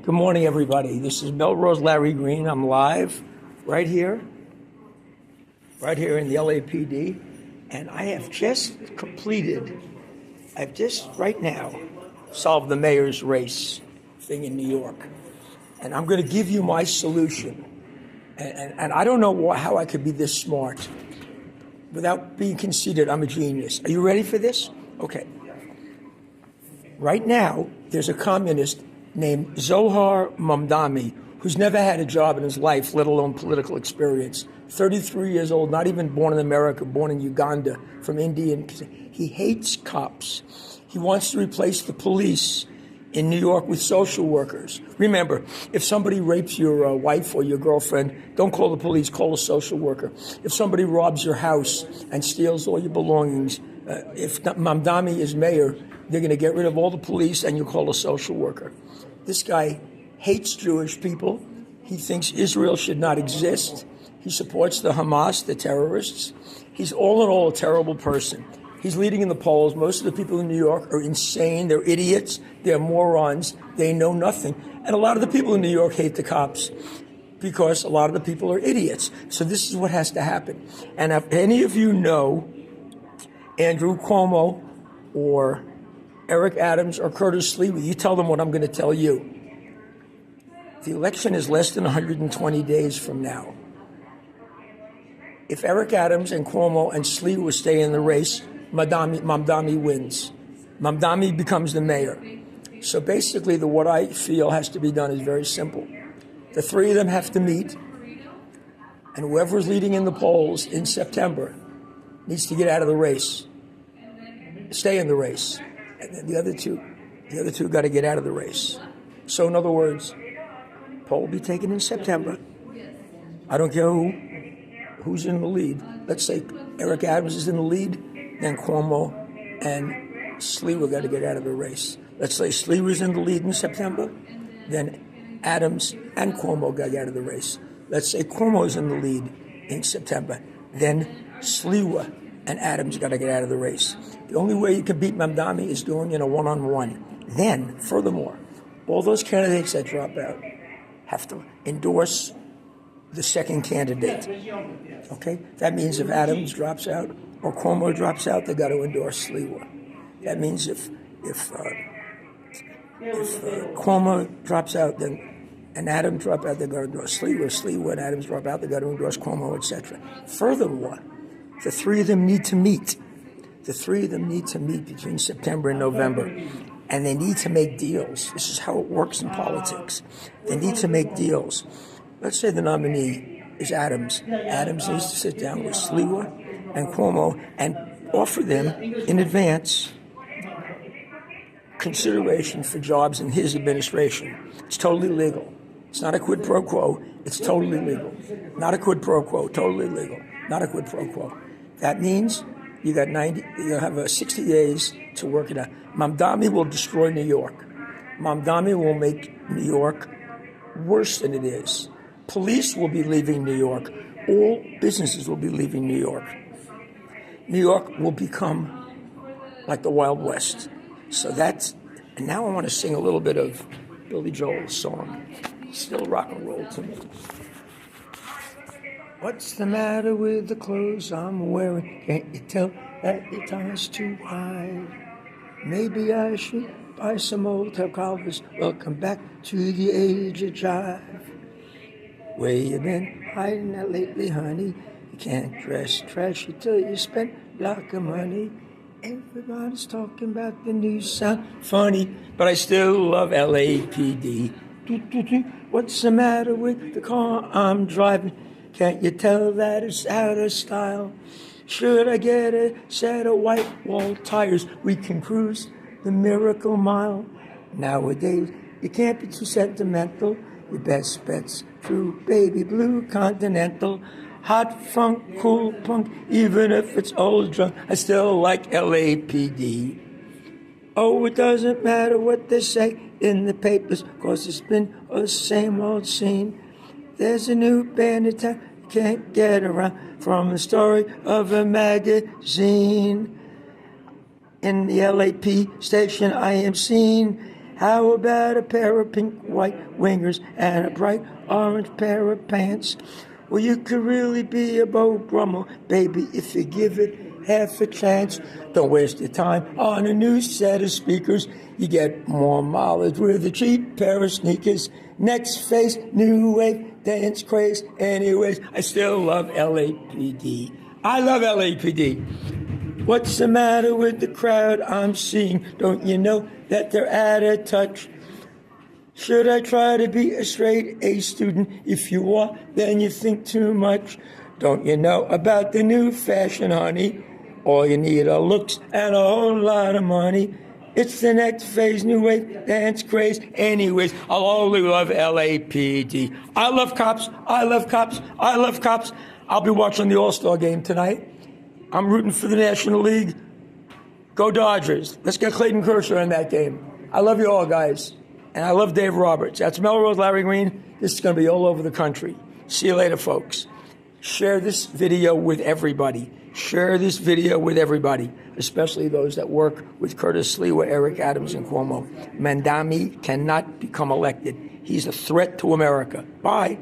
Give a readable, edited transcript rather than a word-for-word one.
Good morning, everybody. This is Melroselarry Green. I'm live right here in the LAPD, and I've just right now solved the mayor's race thing in New York, and I'm going to give you my solution. And I don't know how I could be this smart without being conceited. I'm a genius. Are you ready for this? Okay. Right now, there's a communist named Zohar Mamdani, who's never had a job in his life, let alone political experience. 33 years old, not even born in America, born in Uganda, from Indian. He hates cops. He wants to replace the police in New York with social workers. Remember, if somebody rapes your wife or your girlfriend, don't call the police, call a social worker. If somebody robs your house and steals all your belongings, if Mamdani is mayor, they're going to get rid of all the police and you call a social worker. This guy hates Jewish people. He thinks Israel should not exist. He supports the Hamas, the terrorists. He's all in all a terrible person. He's leading in the polls. Most of the people in New York are insane. They're idiots. They're morons. They know nothing. And a lot of the people in New York hate the cops because a lot of the people are idiots. So this is what has to happen. And if any of you know Andrew Cuomo or Eric Adams or Curtis Lee, you tell them what I'm going to tell you. The election is less than 120 days from now. If Eric Adams and Cuomo and Sliwa stay in the race, Mamdani wins. Mamdani becomes the mayor. So basically, what I feel has to be done is very simple. The three of them have to meet, and whoever's leading in the polls in September needs to get out of the race, stay in the race. And then the other two got to get out of the race. So in other words, poll will be taken in September. I don't care who's in the lead. Let's say Eric Adams is in the lead, then Cuomo and Sliwa got to get out of the race. Let's say Sliwa's in the lead in September, then Adams and Cuomo got to get out of the race. Let's say Cuomo's in the lead in September, then Sliwa and Adams got to get out of the race. The only way you can beat Mamdani is doing in a one-on-one. Then, furthermore, all those candidates that drop out have to endorse the second candidate. Okay? That means if Adams drops out or Cuomo drops out, they got to endorse Sliwa. That means if Cuomo drops out, and Adams drop out, they got to endorse Sliwa. Sliwa and Adams drop out, they got to endorse Cuomo, etc. Furthermore, the three of them need to meet. The three of them need to meet between September and November, and they need to make deals. This is how it works in politics. They need to make deals. Let's say the nominee is Adams. Adams needs to sit down with Sliwa and Cuomo and offer them in advance consideration for jobs in his administration. It's totally legal. It's not a quid pro quo. It's totally legal. Not a quid pro quo. Totally legal. Not a quid pro quo. That means you have 60 days to work it out. Mamdani will destroy New York. Mamdani will make New York worse than it is. Police will be leaving New York. All businesses will be leaving New York. New York will become like the Wild West. And now I want to sing a little bit of Billy Joel's song. Still rock and roll to me. What's the matter with the clothes I'm wearing? Can't you tell that your tie's too high? Maybe I should buy some old tail collars. Welcome back to the age of jive. Where you been hiding that lately, honey? You can't dress trashy till you spend a lot of money. Everybody's talking about the new sound. Funny, but I still love LAPD. What's the matter with the car I'm driving? Can't you tell that it's out of style? Should I get a set of white wall tires? We can cruise the Miracle Mile. Nowadays, you can't be too sentimental. Your best bet's true baby blue Continental. Hot funk, cool punk, even if it's old drunk, I still like LAPD. Oh, it doesn't matter what they say in the papers, 'cause it's been the same old scene. There's a new band in town, you can't get around from the story of a magazine. In the LAP station I am seen, How about a pair of pink white wingers and a bright orange pair of pants? Well, you could really be a Beau Brummel, baby, if you give it half a chance. Don't waste your time on a new set of speakers. You get more mileage with a cheap pair of sneakers. Next phase, new wave, dance craze. Anyways, I still love LAPD. I love LAPD. What's the matter with the crowd I'm seeing? Don't you know that they're out of touch? Should I try to be a straight A student? If you are, then you think too much. Don't you know about the new fashion, honey? All you need are looks and a whole lot of money. It's the next phase, new wave, dance craze. Anyways, I'll only love LAPD. I love cops. I love cops. I love cops. I'll be watching the All-Star game tonight. I'm rooting for the National League. Go Dodgers. Let's get Clayton Kershaw in that game. I love you all, guys. And I love Dave Roberts. That's Melrose, Larry Green. This is going to be all over the country. See you later, folks. Share this video with everybody. Share this video with everybody, especially those that work with Curtis Sliwa, Eric Adams, and Cuomo. Mandami cannot become elected. He's a threat to America. Bye.